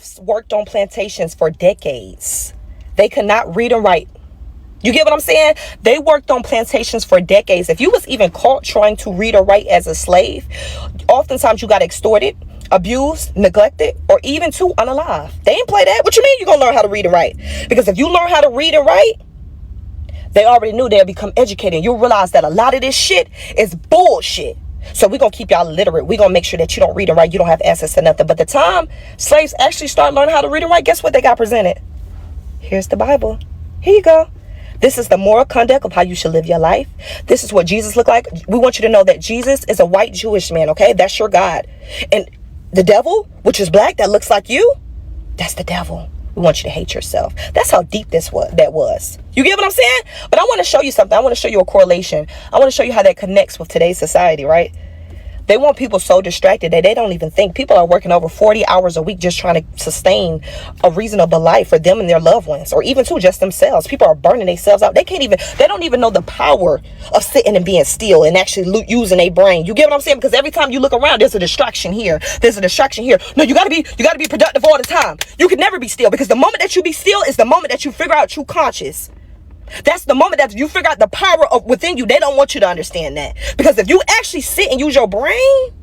Slaves worked on plantations for decades. They could not read and write. You get what I'm saying? They worked on plantations for decades. If you was even caught trying to read or write as a slave, oftentimes you got extorted, abused, neglected, or even too unalive. They ain't play that. What you mean you gonna learn how to read and write? Because if you learn how to read and write, they already knew they'll become educated. You'll realize that a lot of this shit is bullshit. So we're going to keep y'all literate. We're going to make sure that you don't read and write. You don't have access to nothing. But the time slaves actually start learning how to read and write, guess what they got presented? Here's the Bible. Here you go. This is the moral conduct of how you should live your life. This is what Jesus looked like. We want you to know that Jesus is a white Jewish man, okay? That's your God. And the devil, which is black, that looks like you, that's the devil. We want you to hate yourself. That's how deep that was. You get what I'm saying? But I want to show you something. I want to show you a correlation. I want to show you how that connects with today's society, right? They want people so distracted that they don't even think. People are working over 40 hours a week just trying to sustain a reasonable life for them and their loved ones, or even too just themselves. People are burning themselves out. They don't even know the power of sitting and being still and actually using their brain. You get what I'm saying? Because every time you look around, there's a distraction here. There's a distraction here. No, you gotta be productive all the time. You can never be still, because the moment that you be still is the moment that you figure out true conscious. That's the moment that you figure out the power of within you. They don't want you to understand that. Because if you actually sit and use your brain,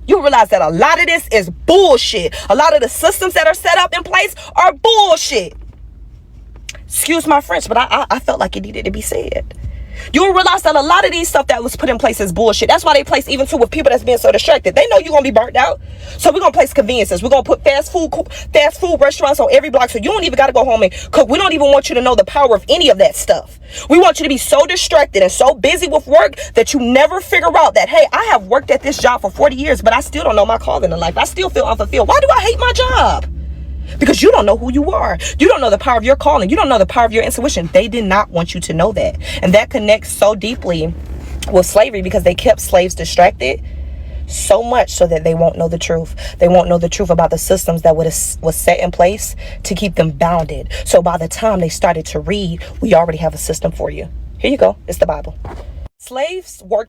you realize that a lot of this is bullshit. A lot of the systems that are set up in place are bullshit. Excuse my French, but I felt like it needed to be said. You'll realize that a lot of these stuff that was put in place is bullshit. That's why they place even too with people that's being so distracted. They know you're going to be burnt out. So we're going to place conveniences. We're going to put fast food restaurants on every block. So you don't even got to go home and cook. We don't even want you to know the power of any of that stuff. We want you to be so distracted and so busy with work that you never figure out that, hey, I have worked at this job for 40 years, but I still don't know my calling in life. I still feel unfulfilled. Why do I hate my job? Because you don't know who you are. You don't know the power of your calling. You don't know the power of your intuition. They did not want you to know that. And that connects so deeply with slavery, because they kept slaves distracted so much so that they won't know the truth. They won't know the truth about the systems that was set in place to keep them bounded. So by the time they started to read, we already have a system for you. Here you go. It's the Bible. Slaves worked